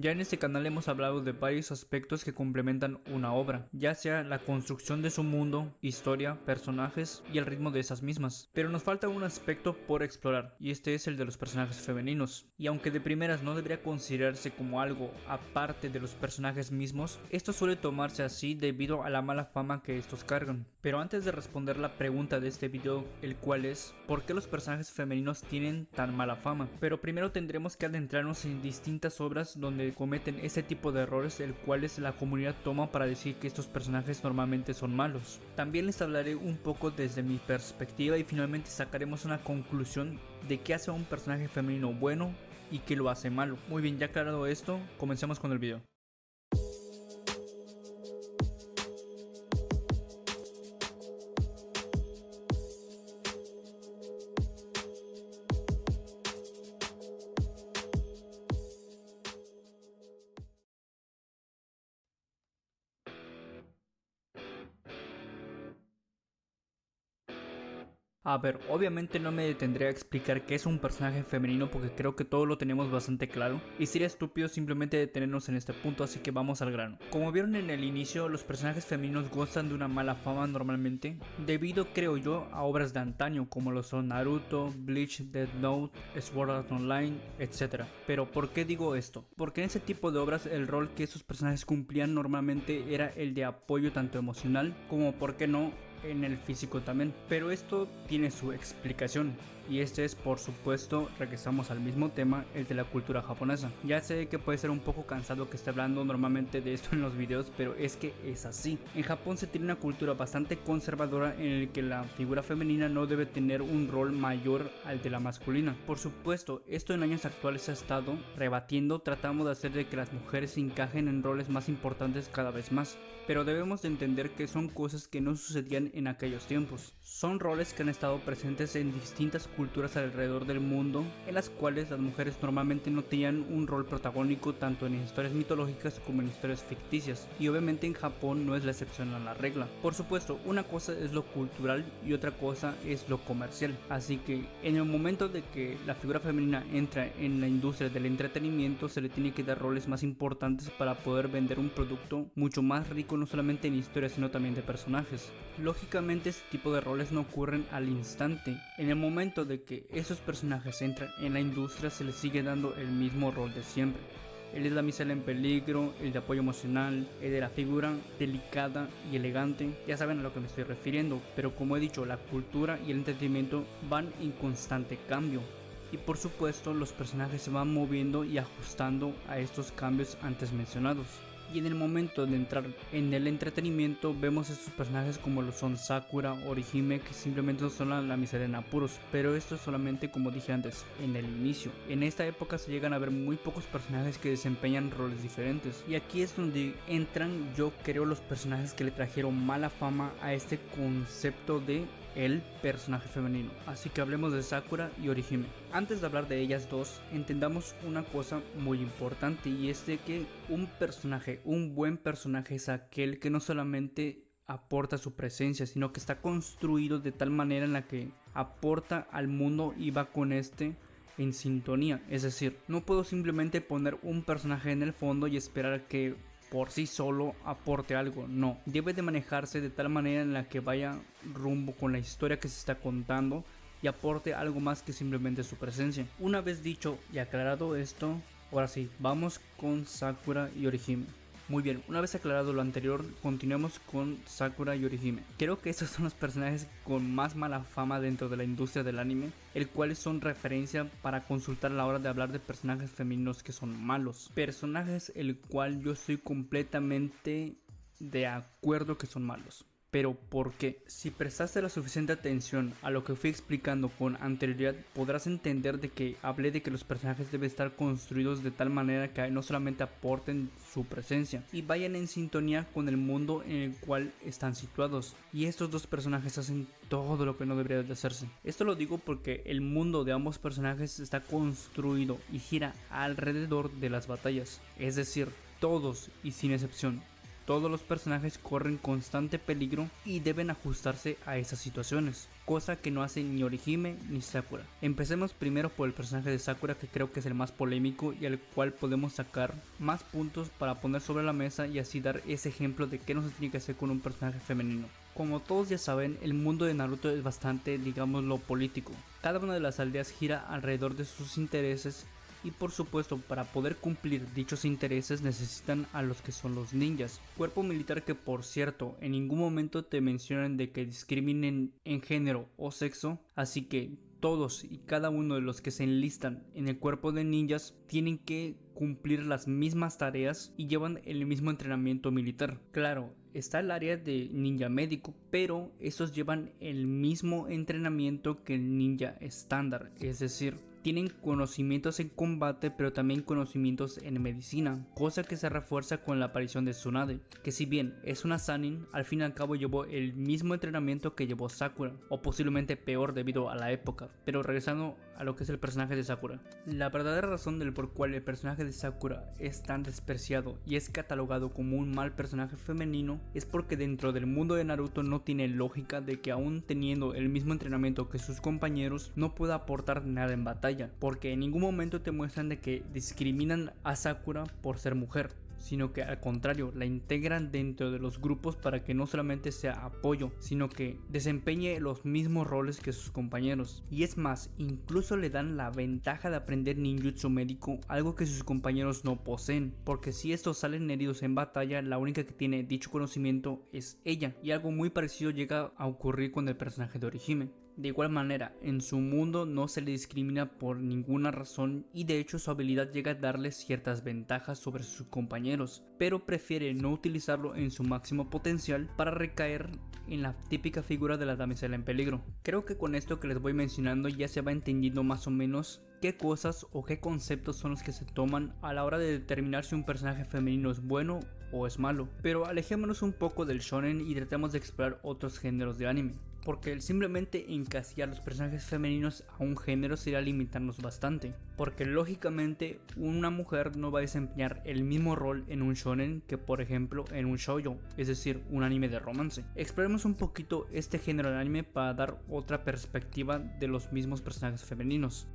Ya en este canal hemos hablado de varios aspectos que complementan una obra, ya sea la construcción de su mundo, historia, personajes y el ritmo de esas mismas. Pero nos falta un aspecto por explorar, y este es el de los personajes femeninos. Y aunque de primeras no debería considerarse como algo aparte de los personajes mismos, esto suele tomarse así debido a la mala fama que estos cargan. Pero antes de responder la pregunta de este video, el cual es ¿por qué los personajes femeninos tienen tan mala fama? Pero primero tendremos que adentrarnos en distintas obras donde cometen ese tipo de errores, el cuales la comunidad toma para decir que estos personajes normalmente son malos. También les hablaré un poco desde mi perspectiva y finalmente sacaremos una conclusión de qué hace a un personaje femenino bueno y qué lo hace malo. Muy bien, ya aclarado esto, comencemos con el video. A ver, obviamente no me detendré a explicar qué es un personaje femenino porque creo que todo lo tenemos bastante claro y sería estúpido simplemente detenernos en este punto, así que vamos al grano. Como vieron en el inicio, los personajes femeninos gozan de una mala fama normalmente debido, creo yo, a obras de antaño como lo son Naruto, Bleach, Death Note, Sword Art Online, etc. Pero ¿por qué digo esto? Porque en ese tipo de obras el rol que esos personajes cumplían normalmente era el de apoyo tanto emocional como, ¿por qué no?, en el físico también, pero esto tiene su explicación y este es, por supuesto, regresamos al mismo tema, el de la cultura japonesa. Ya sé que puede ser un poco cansado que esté hablando normalmente de esto en los videos, pero es que es así. En Japón se tiene una cultura bastante conservadora en el que la figura femenina no debe tener un rol mayor al de la masculina. Por supuesto, esto en años actuales se ha estado rebatiendo, tratando de hacer de que las mujeres se encajen en roles más importantes cada vez más, pero debemos de entender que son cosas que no sucedían en aquellos tiempos. Son roles que han estado presentes en distintas culturas alrededor del mundo, en las cuales las mujeres normalmente no tenían un rol protagónico tanto en historias mitológicas como en historias ficticias, y obviamente en Japón no es la excepción a la regla. Por supuesto, una cosa es lo cultural y otra cosa es lo comercial, así que en el momento de que la figura femenina entra en la industria del entretenimiento se le tiene que dar roles más importantes para poder vender un producto mucho más rico, no solamente en historia sino también de personajes. Lógicamente este tipo de roles no ocurren al instante. En el momento de que esos personajes entran en la industria se les sigue dando el mismo rol de siempre. El de la damisela en peligro, el de apoyo emocional, el de la figura delicada y elegante. Ya saben a lo que me estoy refiriendo, pero como he dicho, la cultura y el entretenimiento van en constante cambio. Y por supuesto los personajes se van moviendo y ajustando a estos cambios antes mencionados. Y en el momento de entrar en el entretenimiento vemos estos personajes como lo son Sakura, Orihime, que simplemente son la miseria en apuros, pero esto es solamente, como dije antes, en el inicio. En esta época se llegan a ver muy pocos personajes que desempeñan roles diferentes, y aquí es donde entran, yo creo, los personajes que le trajeron mala fama a este concepto de el personaje femenino. Así que hablemos de Sakura y Orihime. Antes de hablar de ellas dos, entendamos una cosa muy importante, y es de que un buen personaje es aquel que no solamente aporta su presencia, sino que está construido de tal manera en la que aporta al mundo y va con este en sintonía. Es decir, no puedo simplemente poner un personaje en el fondo y esperar que por sí solo aporte algo. No, debe de manejarse de tal manera en la que vaya rumbo con la historia que se está contando y aporte algo más que simplemente su presencia. Una vez dicho y aclarado esto, ahora sí, vamos con Sakura y Orihime. Muy bien, una vez aclarado lo anterior, continuemos con Sakura y Orihime. Creo que estos son los personajes con más mala fama dentro de la industria del anime, el cual son referencia para consultar a la hora de hablar de personajes femeninos que son malos. Personajes el cual yo estoy completamente de acuerdo que son malos. Pero ¿por qué? Si prestaste la suficiente atención a lo que fui explicando con anterioridad, podrás entender de que hablé de que los personajes deben estar construidos de tal manera que no solamente aporten su presencia y vayan en sintonía con el mundo en el cual están situados. Y estos dos personajes hacen todo lo que no debería de hacerse. Esto lo digo porque el mundo de ambos personajes está construido y gira alrededor de las batallas. Es decir, todos y sin excepción, todos los personajes corren constante peligro y deben ajustarse a esas situaciones. cosa que no hace ni Orihime ni Sakura. Empecemos primero por el personaje de Sakura, que creo que es el más polémico y al cual podemos sacar más puntos para poner sobre la mesa y así dar ese ejemplo de qué no se tiene que hacer con un personaje femenino. Como todos ya saben, el mundo de Naruto es bastante, digámoslo, político. Cada una de las aldeas gira alrededor de sus intereses y por supuesto para poder cumplir dichos intereses necesitan a los que son los ninjas, cuerpo militar que por cierto en ningún momento te mencionan de que discriminen en género o sexo, así que todos y cada uno de los que se enlistan en el cuerpo de ninjas tienen que cumplir las mismas tareas y llevan el mismo entrenamiento militar. Claro, está el área de ninja médico, pero esos llevan el mismo entrenamiento que el ninja estándar, es decir, tienen conocimientos en combate pero también conocimientos en medicina, cosa que se refuerza con la aparición de Tsunade, que si bien es una Sannin, al fin y al cabo llevó el mismo entrenamiento que llevó Sakura, o posiblemente peor debido a la época. Pero regresando a lo que es el personaje de Sakura, la verdadera razón del por cual el personaje de Sakura es tan despreciado y es catalogado como un mal personaje femenino es porque dentro del mundo de Naruto no tiene lógica de que aún teniendo el mismo entrenamiento que sus compañeros no pueda aportar nada en batalla, porque en ningún momento te muestran de que discriminan a Sakura por ser mujer, sino que al contrario la integran dentro de los grupos para que no solamente sea apoyo, sino que desempeñe los mismos roles que sus compañeros. Y es más, incluso le dan la ventaja de aprender ninjutsu médico, algo que sus compañeros no poseen, porque si estos salen heridos en batalla, la única que tiene dicho conocimiento es ella, y algo muy parecido llega a ocurrir con el personaje de Orihime. De igual manera, en su mundo no se le discrimina por ninguna razón y de hecho su habilidad llega a darle ciertas ventajas sobre sus compañeros, pero prefiere no utilizarlo en su máximo potencial para recaer en la típica figura de la damisela en peligro. Creo que con esto que les voy mencionando ya se va entendiendo más o menos qué cosas o qué conceptos son los que se toman a la hora de determinar si un personaje femenino es bueno o es malo. Pero alejémonos un poco del shonen y tratemos de explorar otros géneros de anime, porque el simplemente encasillar los personajes femeninos a un género sería limitarnos bastante, porque lógicamente una mujer no va a desempeñar el mismo rol en un shonen que por ejemplo en un shoujo, es decir, un anime de romance. Exploremos un poquito este género de anime para dar otra perspectiva de los mismos personajes femeninos.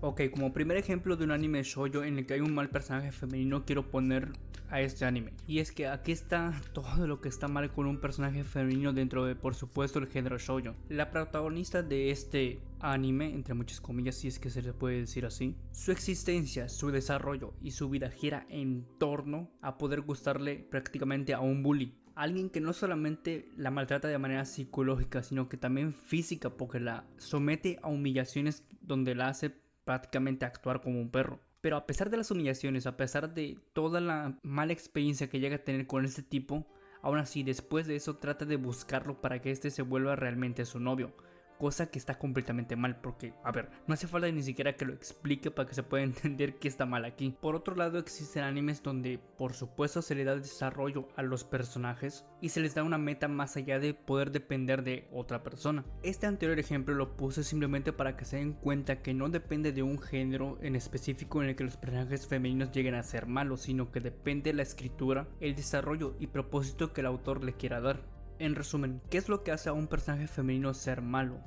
Ok, como primer ejemplo de un anime shoujo en el que hay un mal personaje femenino quiero poner a este anime. Y es que aquí está todo lo que está mal con un personaje femenino dentro de, por supuesto, el género shoujo. La protagonista de este anime, entre muchas comillas si es que se le puede decir así, su existencia, su desarrollo y su vida gira en torno a poder gustarle prácticamente a un bully. Alguien que no solamente la maltrata de manera psicológica, sino que también física, porque la somete a humillaciones donde la hace prácticamente actuar como un perro. Pero a pesar de las humillaciones, a pesar de toda la mala experiencia que llega a tener con este tipo, aún así después de eso trata de buscarlo para que este se vuelva realmente su novio. Cosa que está completamente mal porque, a ver, no hace falta ni siquiera que lo explique para que se pueda entender qué está mal aquí. Por otro lado, existen animes donde por supuesto se le da desarrollo a los personajes y se les da una meta más allá de poder depender de otra persona. Este anterior ejemplo lo puse simplemente para que se den cuenta que no depende de un género en específico en el que los personajes femeninos lleguen a ser malos, sino que depende de la escritura, el desarrollo y propósito que el autor le quiera dar. En resumen, ¿qué es lo que hace a un personaje femenino ser malo?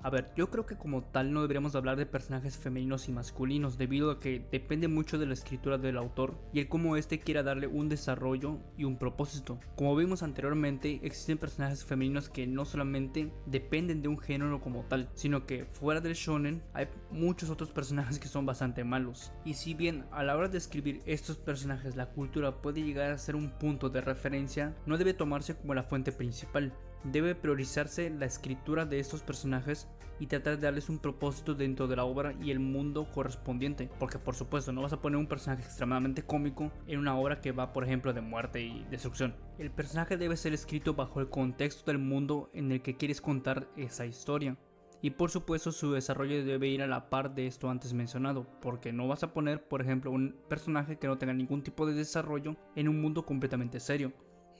A ver, yo creo que como tal no deberíamos hablar de personajes femeninos y masculinos, debido a que depende mucho de la escritura del autor y el cómo este quiera darle un desarrollo y un propósito. Como vimos anteriormente, existen personajes femeninos que no solamente dependen de un género como tal, sino que fuera del shonen hay muchos otros personajes que son bastante malos. Y si bien a la hora de escribir estos personajes la cultura puede llegar a ser un punto de referencia, no debe tomarse como la fuente principal. Debe priorizarse la escritura de estos personajes y tratar de darles un propósito dentro de la obra y el mundo correspondiente, porque por supuesto no vas a poner un personaje extremadamente cómico en una obra que va por ejemplo de muerte y destrucción. El personaje debe ser escrito bajo el contexto del mundo en el que quieres contar esa historia. Y por supuesto su desarrollo debe ir a la par de esto antes mencionado, porque no vas a poner por ejemplo un personaje que no tenga ningún tipo de desarrollo en un mundo completamente serio,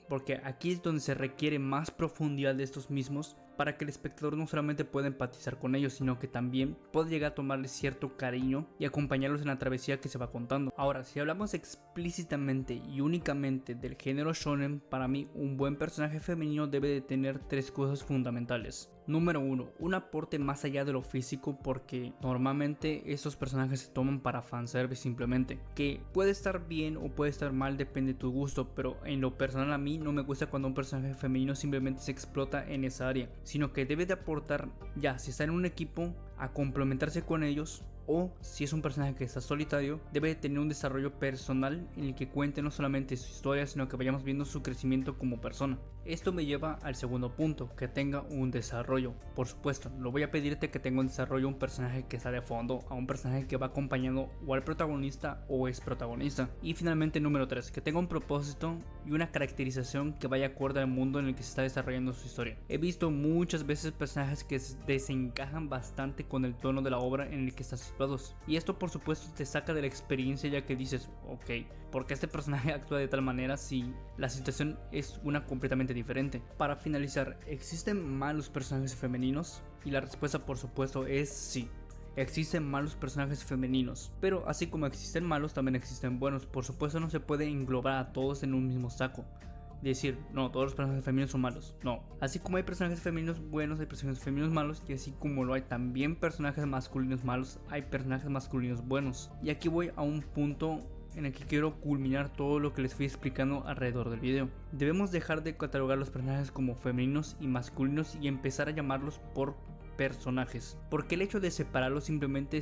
porque aquí es donde se requiere más profundidad de estos mismos para que el espectador no solamente pueda empatizar con ellos, sino que también pueda llegar a tomarles cierto cariño y acompañarlos en la travesía que se va contando. Ahora, si hablamos explícitamente y únicamente del género shonen, para mí un buen personaje femenino debe de tener tres cosas fundamentales. Número 1, un aporte más allá de lo físico, porque normalmente estos personajes se toman para fanservice simplemente, que puede estar bien o puede estar mal, depende de tu gusto, pero en lo personal a mí no me gusta cuando un personaje femenino simplemente se explota en esa área, sino que debe de aportar, ya si está en un equipo, a complementarse con ellos, o si es un personaje que está solitario, debe de tener un desarrollo personal en el que cuente no solamente su historia, sino que vayamos viendo su crecimiento como persona. Esto me lleva al segundo punto, que tenga un desarrollo. Por supuesto, no voy a pedirte que tenga un desarrollo un personaje que está de fondo a un personaje que va acompañando o al protagonista o es protagonista. Y finalmente número 3, que tenga un propósito y una caracterización que vaya acorde al mundo en el que se está desarrollando su historia. He visto muchas veces personajes que desencajan bastante con el tono de la obra en el que están situados. Y esto por supuesto te saca de la experiencia, ya que dices, ok, ¿por qué este personaje actúa de tal manera si la situación es una completamente diferente? Para finalizar, ¿existen malos personajes femeninos? Y la respuesta por supuesto es sí. Existen malos personajes femeninos, pero así como existen malos, también existen buenos. Por supuesto no se puede englobar a todos en un mismo saco. Decir, no, todos los personajes femeninos son malos. No, así como hay personajes femeninos buenos, hay personajes femeninos malos. Y así como lo hay también personajes masculinos malos, hay personajes masculinos buenos. Y aquí voy a un punto en el que quiero culminar todo lo que les fui explicando alrededor del video. Debemos dejar de catalogar los personajes como femeninos y masculinos y empezar a llamarlos por personajes, porque el hecho de separarlos simplemente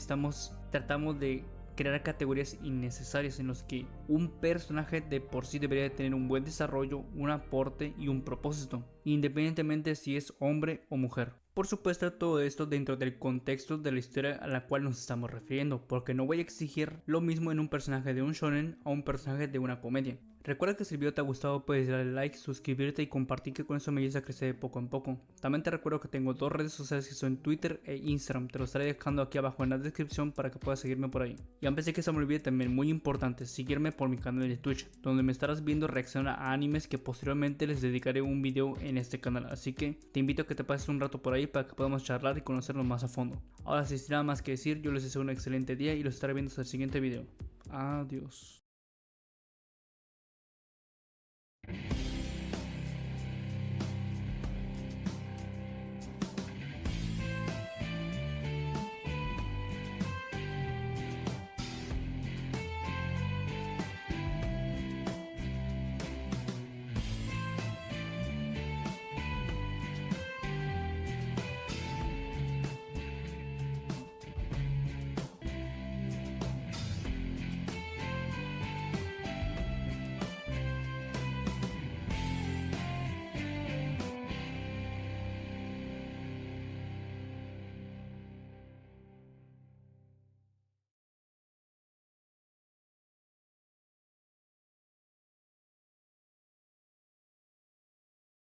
tratamos de crear categorías innecesarias en los que un personaje de por sí debería tener un buen desarrollo, un aporte y un propósito, independientemente si es hombre o mujer. Por supuesto, todo esto dentro del contexto de la historia a la cual nos estamos refiriendo, porque no voy a exigir lo mismo en un personaje de un shonen a un personaje de una comedia. Recuerda que si el video te ha gustado puedes darle like, suscribirte y compartir, que con eso me ayuda a crecer de poco en poco. También te recuerdo que tengo dos redes sociales que son Twitter e Instagram, te lo estaré dejando aquí abajo en la descripción para que puedas seguirme por ahí. Y antes de que se me olvide, también muy importante, seguirme por mi canal de Twitch, donde me estarás viendo reaccionar a animes que posteriormente les dedicaré un video en este canal, así que te invito a que te pases un rato por ahí para que podamos charlar y conocernos más a fondo. Ahora sin nada más que decir, yo les deseo un excelente día y los estaré viendo hasta el siguiente video. Adiós.